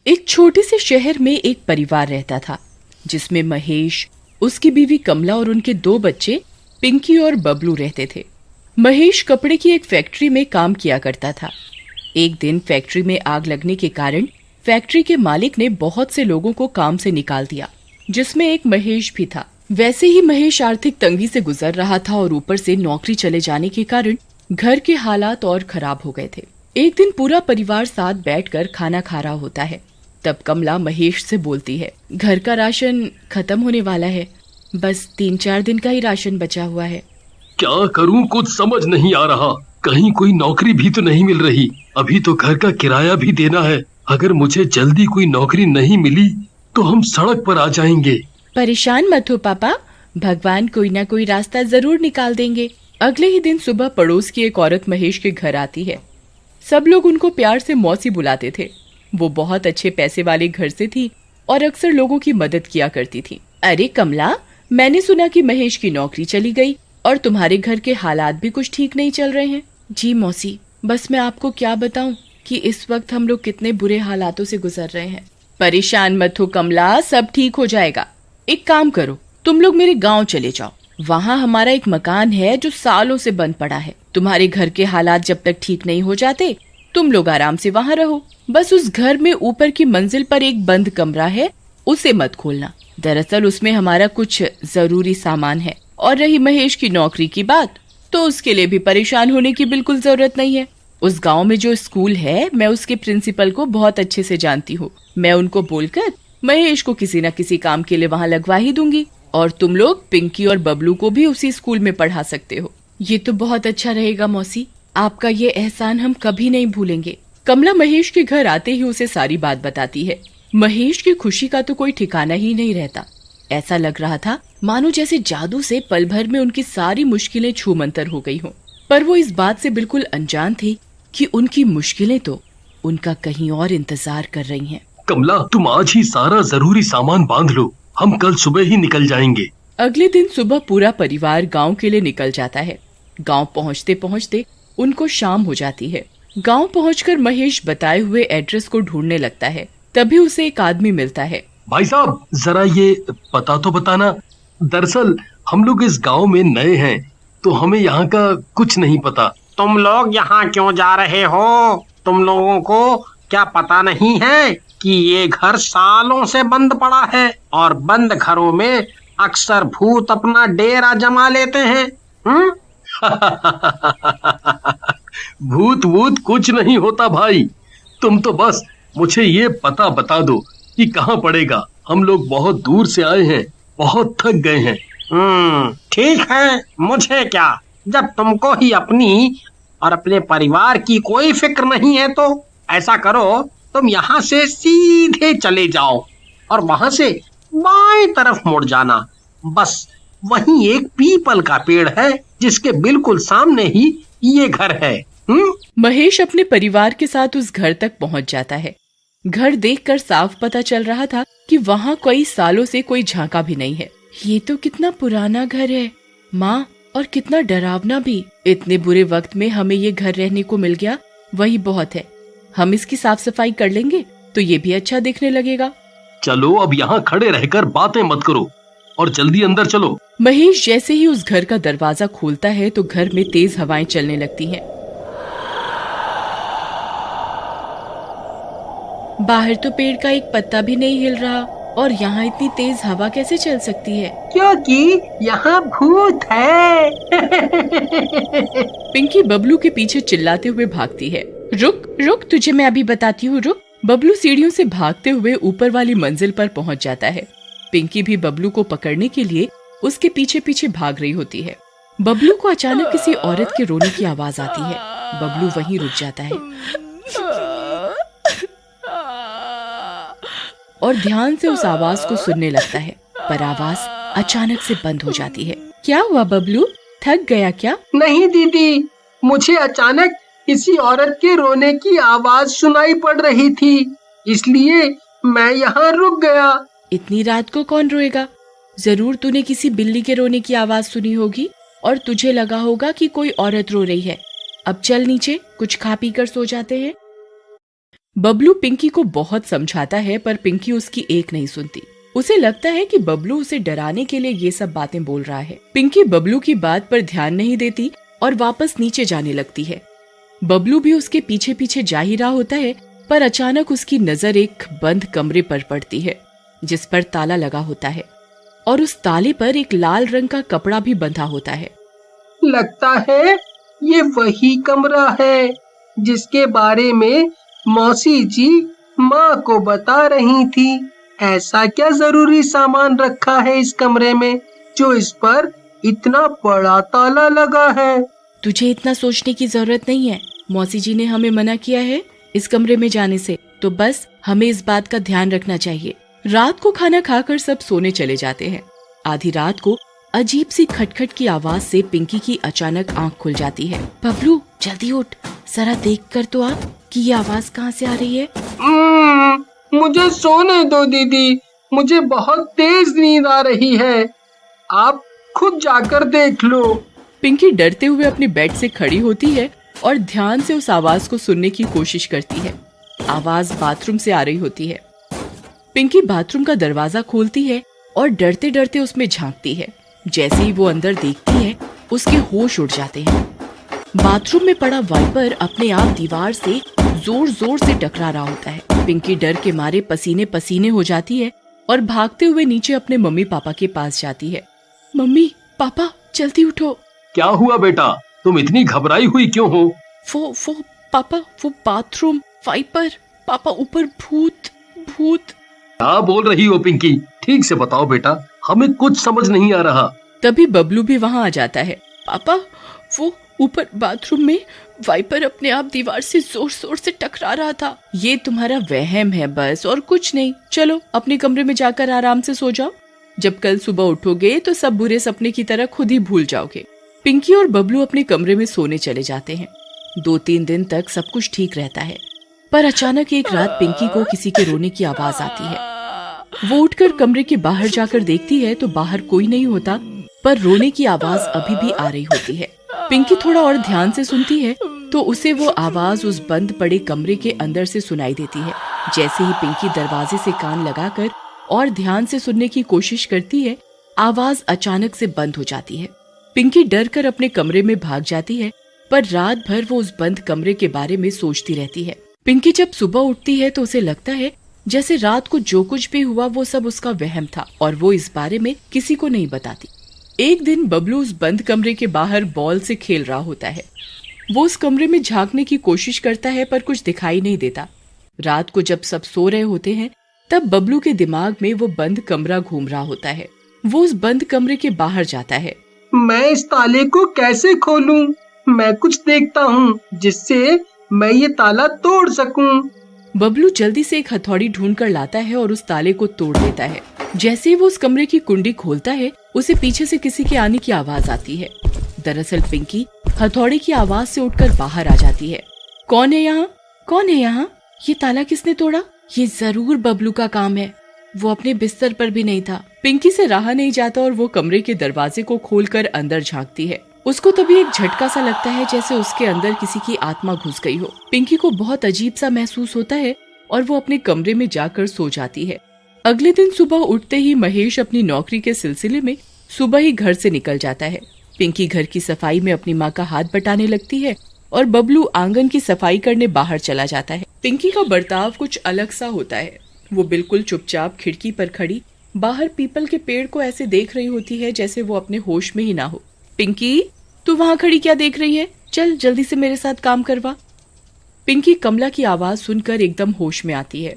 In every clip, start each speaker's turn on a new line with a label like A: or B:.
A: एक छोटे से शहर में एक परिवार रहता था जिसमें महेश, उसकी बीवी कमला और उनके 2 बच्चे पिंकी और बबलू रहते थे। महेश कपड़े की एक फैक्ट्री में काम किया करता था। एक दिन फैक्ट्री में आग लगने के कारण फैक्ट्री के मालिक ने बहुत से लोगों को काम से निकाल दिया, जिसमें एक महेश भी था। वैसे ही महेश आर्थिक तंगी से गुजर रहा था और ऊपर से नौकरी चले जाने के कारण घर के हालात और खराब हो गए थे। एक दिन पूरा परिवार साथ बैठकर खाना खा रहा होता है। तब कमला महेश से बोलती है, घर का राशन खत्म होने वाला है, बस 3-4 दिन का ही राशन बचा हुआ है।
B: क्या करूं, कुछ समझ नहीं आ रहा। कहीं कोई नौकरी भी तो नहीं मिल रही। अभी तो घर का किराया भी देना है। अगर मुझे जल्दी कोई नौकरी नहीं मिली तो हम सड़क पर आ जाएंगे।
A: परेशान मत हो पापा, भगवान कोई ना कोई रास्ता जरूर निकाल देंगे। अगले ही दिन सुबह पड़ोस की एक औरत महेश के घर आती है। सब लोग उनको प्यार से मौसी बुलाते थे। वो बहुत अच्छे पैसे वाले घर से थी और अक्सर लोगों की मदद किया करती थी। अरे कमला, मैंने सुना कि महेश की नौकरी चली गई और तुम्हारे घर के हालात भी कुछ ठीक नहीं चल रहे हैं। जी मौसी, बस मैं आपको क्या बताऊं कि इस वक्त हम लोग कितने बुरे हालातों से गुजर रहे हैं। परेशान मत हो कमला, सब ठीक हो जाएगा। एक काम करो, तुम लोग मेरे गांव चले जाओ। वहाँ हमारा एक मकान है जो सालों से बंद पड़ा है। तुम्हारे घर के हालात जब तक ठीक नहीं हो जाते तुम लोग आराम से वहाँ रहो। बस उस घर में ऊपर की मंजिल पर एक बंद कमरा है, उसे मत खोलना। दरअसल उसमें हमारा कुछ जरूरी सामान है। और रही महेश की नौकरी की बात, तो उसके लिए भी परेशान होने की बिल्कुल जरूरत नहीं है। उस गांव में जो स्कूल है, मैं उसके प्रिंसिपल को बहुत अच्छे से जानती हूँ। मैं उनको बोलकर महेश को किसी न किसी काम के लिए वहाँ लगवा ही दूंगी और तुम लोग पिंकी और बबलू को भी उसी स्कूल में पढ़ा सकते हो। ये तो बहुत अच्छा रहेगा मौसी, आपका ये एहसान हम कभी नहीं भूलेंगे। कमला महेश के घर आते ही उसे सारी बात बताती है। महेश की खुशी का तो कोई ठिकाना ही नहीं रहता। ऐसा लग रहा था मानो जैसे जादू से पल भर में उनकी सारी मुश्किलें छूमंतर हो गई हों। पर वो इस बात से बिल्कुल अनजान थी कि उनकी मुश्किलें तो उनका कहीं और इंतजार कर रही हैं।
B: कमला, तुम आज ही सारा जरूरी सामान बांध लो, हम कल सुबह ही निकल जाएंगे।
A: अगले दिन सुबह पूरा परिवार गांव के लिए निकल जाता है। गांव पहुंचते पहुंचते उनको शाम हो जाती है। गांव पहुंचकर महेश बताए हुए एड्रेस को ढूंढने लगता है। तभी उसे एक आदमी मिलता है।
B: भाई साहब, जरा ये पता तो बताना। दरअसल हम लोग इस गांव में नए हैं तो हमें यहाँ का कुछ नहीं पता।
C: तुम लोग यहाँ क्यों जा रहे हो? तुम लोगों को क्या पता नहीं है कि ये घर सालों से बंद पड़ा है और बंद घरों में अक्सर भूत अपना डेरा जमा लेते हैं।
B: भूत वूत कुछ नहीं होता भाई, तुम तो बस मुझे ये पता बता दो कि कहाँ पड़ेगा। हम लोग बहुत दूर से आए हैं, बहुत थक गए हैं।
C: ठीक है, मुझे क्या, जब तुमको ही अपनी और अपने परिवार की कोई फिक्र नहीं है तो ऐसा करो, तुम यहाँ से सीधे चले जाओ और वहां से बाएं तरफ मुड़ जाना। बस वहीं एक पीपल का पेड़ है जिसके बिल्कुल सामने ही ये घर है।
A: महेश अपने परिवार के साथ उस घर तक पहुंच जाता है। घर देखकर साफ पता चल रहा था कि वहाँ कई सालों से कोई झांका भी नहीं है। ये तो कितना पुराना घर है माँ, और कितना डरावना भी। इतने बुरे वक्त में हमें ये घर रहने को मिल गया, वही बहुत है। हम इसकी साफ सफाई कर लेंगे तो ये भी अच्छा दिखने लगेगा।
B: चलो अब यहाँ खड़े रहकर बातें मत करो और जल्दी अंदर चलो।
A: महेश जैसे ही उस घर का दरवाजा खोलता है तो घर में तेज हवाएं चलने लगती हैं। बाहर तो पेड़ का एक पत्ता भी नहीं हिल रहा और यहाँ इतनी तेज हवा कैसे चल सकती है?
C: क्योंकि यहाँ भूत है।
A: पिंकी बबलू के पीछे चिल्लाते हुए भागती है। रुक रुक, तुझे मैं अभी बताती हूँ, रुक। बबलू सीढ़ियों से भागते हुए ऊपर वाली मंजिल पर पहुँच जाता है। पिंकी भी बबलू को पकड़ने के लिए उसके पीछे पीछे भाग रही होती है। बबलू को अचानक किसी औरत के रोने की आवाज आती है। बबलू वहीं रुक जाता है और ध्यान से उस आवाज को सुनने लगता है, पर आवाज अचानक से बंद हो जाती है। क्या हुआ बबलू, थक गया क्या?
C: नहीं दीदी, मुझे अचानक किसी औरत के रोने की आवाज सुनाई पड़ रही थी, इसलिए मैं यहाँ रुक गया।
A: इतनी रात को कौन रोएगा? जरूर तूने किसी बिल्ली के रोने की आवाज सुनी होगी और तुझे लगा होगा कि कोई औरत रो रही है। अब चल नीचे, कुछ खा पी कर सो जाते हैं। बबलू पिंकी को बहुत समझाता है पर पिंकी उसकी एक नहीं सुनती। उसे लगता है कि बबलू उसे डराने के लिए ये सब बातें बोल रहा है। पिंकी बबलू की बात पर ध्यान नहीं देती और वापस नीचे जाने लगती है। बबलू भी उसके पीछे पीछे जा ही रहा होता है, पर अचानक उसकी नजर एक बंद कमरे पर पड़ती है जिस पर ताला लगा होता है और उस ताले पर एक लाल रंग का कपड़ा भी बंधा होता है।
C: लगता है ये वही कमरा है जिसके बारे में मौसी जी माँ को बता रही थी। ऐसा क्या जरूरी सामान रखा है इस कमरे में जो इस पर इतना बड़ा ताला लगा है?
A: तुझे इतना सोचने की जरूरत नहीं है। मौसी जी ने हमें मना किया है इस कमरे में जाने से, तो बस हमें इस बात का ध्यान रखना चाहिए। रात को खाना खाकर सब सोने चले जाते हैं। आधी रात को अजीब सी खटखट की आवाज से पिंकी की अचानक आंख खुल जाती है। बबलू जल्दी उठ, जरा देख कर तो आ कि ये आवाज कहाँ से आ रही है।
C: मुझे सोने दो दीदी, मुझे बहुत तेज नींद आ रही है, आप खुद जाकर देख लो।
A: पिंकी डरते हुए अपनी बेड से खड़ी होती है और ध्यान से उस आवाज को सुनने की कोशिश करती है। आवाज बाथरूम से आ रही होती है। पिंकी बाथरूम का दरवाजा खोलती है और डरते डरते उसमें झांकती है। जैसे ही वो अंदर देखती है उसके होश उड़ जाते हैं। बाथरूम में पड़ा वाइपर अपने आप दीवार से जोर जोर से टकरा रहा होता है। पिंकी डर के मारे पसीने पसीने हो जाती है और भागते हुए नीचे अपने मम्मी पापा के पास जाती है। मम्मी पापा जल्दी उठो।
B: क्या हुआ बेटा, तुम इतनी घबराई हुई क्यों हो?
A: वो पापा, वो बाथरूम वाइपर, पापा ऊपर भूत भूत।
B: क्या बोल रही हो पिंकी? ठीक से बताओ बेटा, हमें कुछ समझ नहीं आ रहा।
A: तभी बबलू भी वहाँ आ जाता है। पापा वो ऊपर बाथरूम में वाइपर अपने आप दीवार से जोर जोर से टकरा रहा था। ये तुम्हारा वहम है बस, और कुछ नहीं। चलो अपने कमरे में जाकर आराम से सो जाओ। जब कल सुबह उठोगे तो सब बुरे सपने की तरह खुद ही भूल जाओगे। पिंकी और बबलू अपने कमरे में सोने चले जाते हैं। 2-3 दिन तक सब कुछ ठीक रहता है, पर अचानक एक रात पिंकी को किसी के रोने की आवाज आती है। वो उठकर कमरे के बाहर जाकर देखती है तो बाहर कोई नहीं होता, पर रोने की आवाज अभी भी आ रही होती है। पिंकी थोड़ा और ध्यान से सुनती है तो उसे वो आवाज उस बंद पड़े कमरे के अंदर से सुनाई देती है। जैसे ही पिंकी दरवाजे से कान लगाकर और ध्यान से सुनने की कोशिश करती है, आवाज अचानक से बंद हो जाती है। पिंकी डर कर अपने कमरे में भाग जाती है, पर रात भर वो उस बंद कमरे के बारे में सोचती रहती है। पिंकी जब सुबह उठती है तो उसे लगता है जैसे रात को जो कुछ भी हुआ वो सब उसका वहम था और वो इस बारे में किसी को नहीं बताती। एक दिन बबलू उस बंद कमरे के बाहर बॉल से खेल रहा होता है। वो उस कमरे में झांकने की कोशिश करता है पर कुछ दिखाई नहीं देता। रात को जब सब सो रहे होते हैं तब बबलू के दिमाग में वो बंद कमरा घूम रहा होता है। वो उस बंद कमरे के बाहर जाता है।
C: मैं इस ताले को कैसे खोलूं? मैं कुछ देखता हूँ जिससे मैं ये ताला तोड़ सकूं।
A: बबलू जल्दी से एक हथौड़ी ढूंढ कर लाता है और उस ताले को तोड़ देता है। जैसे ही वो उस कमरे की कुंडी खोलता है उसे पीछे से किसी के आने की आवाज आती है। दरअसल पिंकी हथौड़ी की आवाज से उठकर बाहर आ जाती है। कौन है यहाँ? कौन है यहाँ? ये ताला किसने तोड़ा? ये जरूर बबलू का काम है। वो अपने बिस्तर पर भी नहीं था। पिंकी से रहा नहीं जाता और वो कमरे के दरवाजे को खोलकर अंदर झांकती है। उसको तभी एक झटका सा लगता है जैसे उसके अंदर किसी की आत्मा घुस गई हो। पिंकी को बहुत अजीब सा महसूस होता है और वो अपने कमरे में जाकर सो जाती है। अगले दिन सुबह उठते ही महेश अपनी नौकरी के सिलसिले में सुबह ही घर से निकल जाता है। पिंकी घर की सफाई में अपनी माँ का हाथ बटाने लगती है और बबलू आंगन की सफाई करने बाहर चला जाता है। पिंकी का बर्ताव कुछ अलग सा होता है। वो बिल्कुल चुपचाप खिड़की पर खड़ी बाहर पीपल के पेड़ को ऐसे देख रही होती है जैसे वो अपने होश में ही ना हो। पिंकी, तू वहाँ खड़ी क्या देख रही है? चल जल्दी से मेरे साथ काम करवा। पिंकी कमला की आवाज सुनकर एकदम होश में आती है।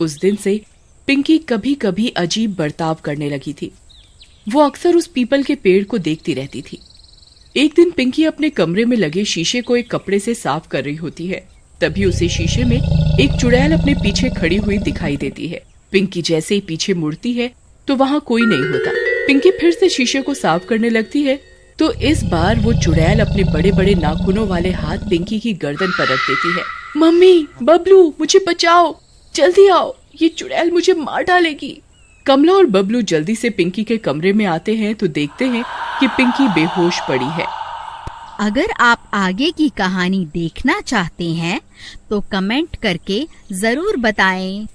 A: उस दिन से पिंकी कभी कभी अजीब बर्ताव करने लगी थी। वो अक्सर उस पीपल के पेड़ को देखती रहती थी। एक दिन पिंकी अपने कमरे में लगे शीशे को एक कपड़े से साफ कर रही होती है। तभी उसे शीशे में एक चुड़ैल अपने पीछे खड़ी हुई दिखाई देती है। पिंकी जैसे ही पीछे मुड़ती है तो वहाँ कोई नहीं होता। पिंकी फिर से शीशे को साफ करने लगती है तो इस बार वो चुड़ैल अपने बड़े बड़े नाखूनों वाले हाथ पिंकी की गर्दन पर रख देती है। मम्मी, बबलू, मुझे बचाओ, जल्दी आओ, ये चुड़ैल मुझे मार डालेगी। कमला और बबलू जल्दी से पिंकी के कमरे में आते हैं तो देखते हैं कि पिंकी बेहोश पड़ी है।
D: अगर आप आगे की कहानी देखना चाहते हैं तो कमेंट करके जरूर बताएं।